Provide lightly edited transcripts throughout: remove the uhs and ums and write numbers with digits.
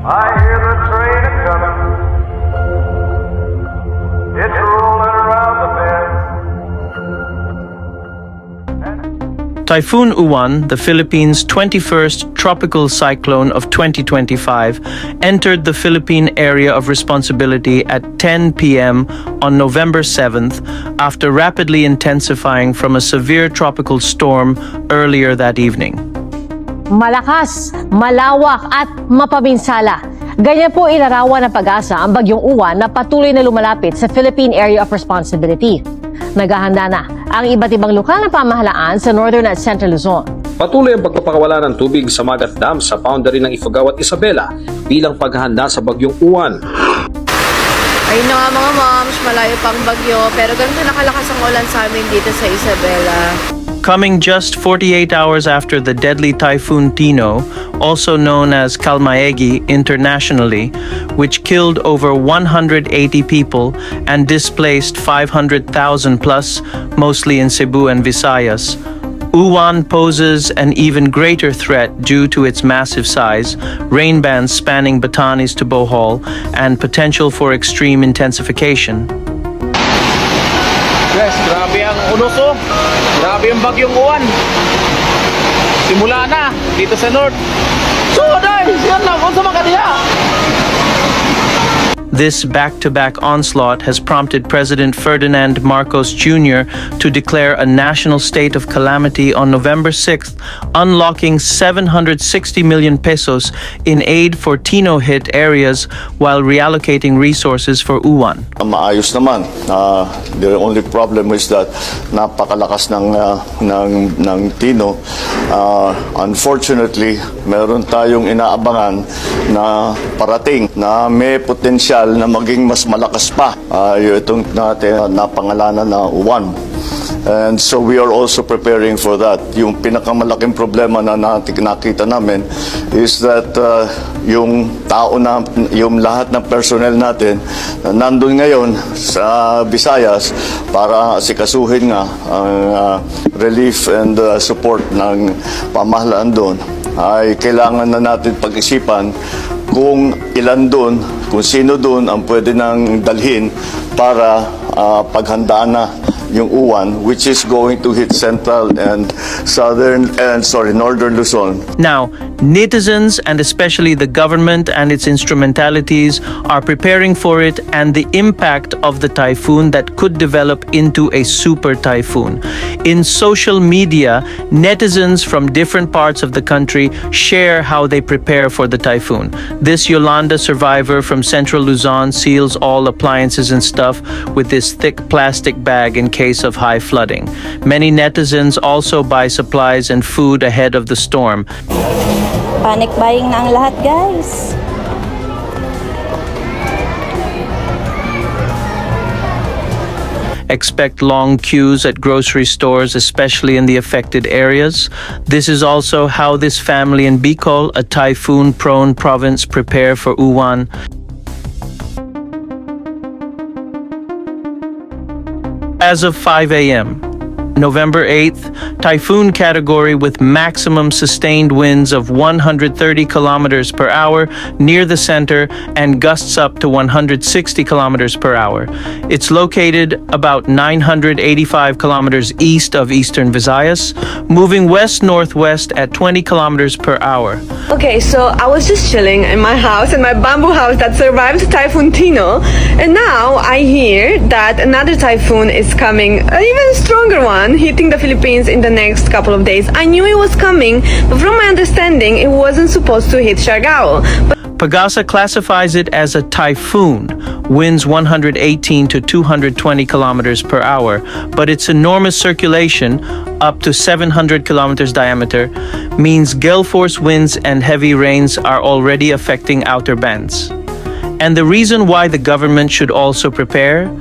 I hear the train a-comin'. It's rolling around the bend. Typhoon Uwan, the Philippines' 21st tropical cyclone of 2025, entered the Philippine area of responsibility at 10 p.m. on November 7th after rapidly intensifying from a severe tropical storm earlier that evening. Malakas, malawak at mapabinsala. Ganyan po ilarawan ng Pag-asa ang bagyong Uwan na patuloy na lumalapit sa Philippine Area of Responsibility. Naghahanda na ang iba't ibang lokal na pamahalaan sa Northern at Central Luzon. Patuloy ang pagpapakawala ng tubig sa Magat Dam sa boundary ng Ifugao at Isabela bilang paghahanda sa bagyong Uwan. Ayun na nga mga moms, malayo pang bagyo pero ganito nakalakas ang ulan sa amin dito sa Isabela. Coming just 48 hours after the deadly Typhoon Tino, also known as Kalmaegi internationally, which killed over 180 people and displaced 500,000 plus, mostly in Cebu and Visayas, Uwan poses an even greater threat due to its massive size, rain bands spanning Batanes to Bohol, and potential for extreme intensification. Yes, grabe ang unos oh. Grabe yung bagyong Uwan. Simula na dito sa North. So guys, yan lang kung sa mga kadiya. This back-to-back onslaught has prompted President Ferdinand Marcos Jr. to declare a national state of calamity on November 6th, unlocking 760 million pesos in aid for Tino-hit areas while reallocating resources for Uwan. Maayos naman. The only problem is that napakalakas ng Tino. Unfortunately, meron tayong inaabangan na parating na may potensyal na maging mas malakas pa itong natin napangalanan na Uwan. And so we are also preparing for that. Yung pinakamalaking problema na nakita namin is that yung tao na, yung lahat ng personnel natin na nandun ngayon sa Visayas para asikasuhin nga ang relief and support ng pamahalaan doon, ay kailangan na natin pag-isipan kung ilan doon, kung sino doon ang pwede nang dalhin para paghandaan na yung Uwan, which is going to hit central and northern Luzon. Now, netizens and especially the government and its instrumentalities are preparing for it and the impact of the typhoon that could develop into a super typhoon. In social media, netizens from different parts of the country share how they prepare for the typhoon. This Yolanda survivor from Central Luzon seals all appliances and stuff with this thick plastic bag in case of high flooding. Many netizens also buy supplies and food ahead of the storm. Panic buying na ang lahat, guys. Expect long queues at grocery stores, especially in the affected areas. This is also how this family in Bicol, a typhoon-prone province, prepare for Uwan. As of 5 a.m., November 8th, typhoon category with maximum sustained winds of 130 kilometers per hour near the center and gusts up to 160 kilometers per hour. It's located about 985 kilometers east of eastern Visayas, moving west-northwest at 20 kilometers per hour. Okay, so I was just chilling in my house, in my bamboo house that survived Typhoon Tino, and now I hear that another typhoon is coming, an even stronger one, hitting the Philippines in the next couple of days. I knew it was coming, but from my understanding, it wasn't supposed to hit Siargao. Pag-asa classifies it as a typhoon, winds 118 to 220 kilometers per hour, but its enormous circulation, up to 700 kilometers diameter, means gale force winds and heavy rains are already affecting outer bands. And the reason why the government should also prepare?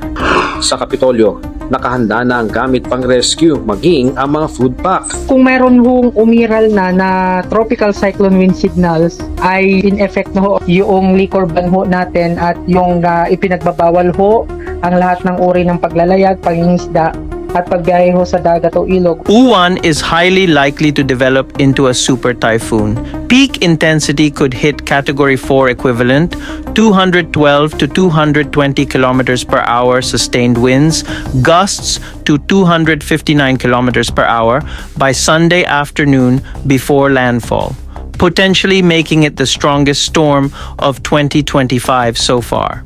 Sa Kapitolyo, nakahanda na ang gamit pang rescue, maging ang mga food pack. Kung meron hong umiral na tropical cyclone wind signals, ay in effect na ho yung liquor ban ho natin at yung ipinagbabawal ho ang lahat ng uri ng paglalayag, pangingisda at pagbiyahe ho sa dagat o ilog. U1 is highly likely to develop into a super typhoon. Peak intensity could hit Category 4 equivalent, 212 to 220 kilometers per hour sustained winds, gusts to 259 kilometers per hour by Sunday afternoon before landfall, potentially making it the strongest storm of 2025 so far.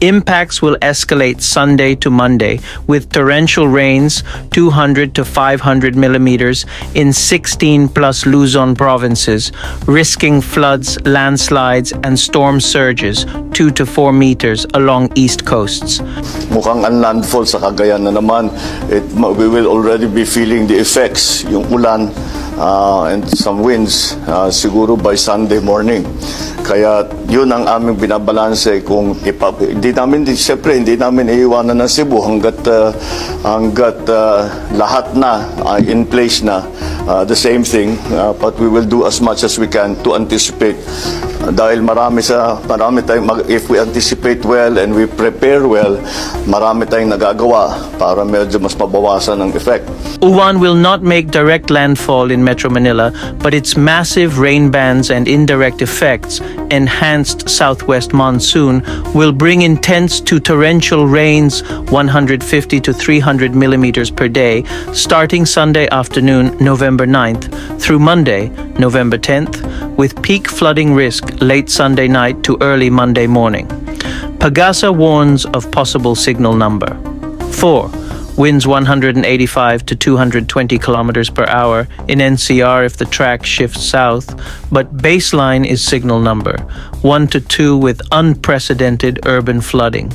Impacts will escalate Sunday to Monday with torrential rains 200 to 500 millimeters in 16 plus Luzon provinces, risking floods, landslides, and storm surges 2 to 4 meters along east coasts. Mukhang ang landfall sa Cagayan na naman. We will already be feeling the effects, yung ulan and some winds siguro by Sunday morning. Kaya yun ang aming binabalanse kung siyempre hindi namin iiwanan ng Cebu hanggat lahat na in place na the same thing, but we will do as much as we can to anticipate dahil marami tayong if we anticipate well and we prepare well, marami tayong nagagawa para medyo mas mabawasan ang effect. U1 will not make direct landfall in Metro Manila, but its massive rain bands and indirect effects, enhanced southwest monsoon, will bring intense to torrential rains 150 to 300 millimeters per day, starting Sunday afternoon, November 9th, through Monday, November 10th, with peak flooding risk late Sunday night to early Monday morning. Pagasa warns of possible signal number 4. Winds 185 to 220 kilometers per hour in NCR if the track shifts south, but baseline is signal number 1 to 2 with unprecedented urban flooding.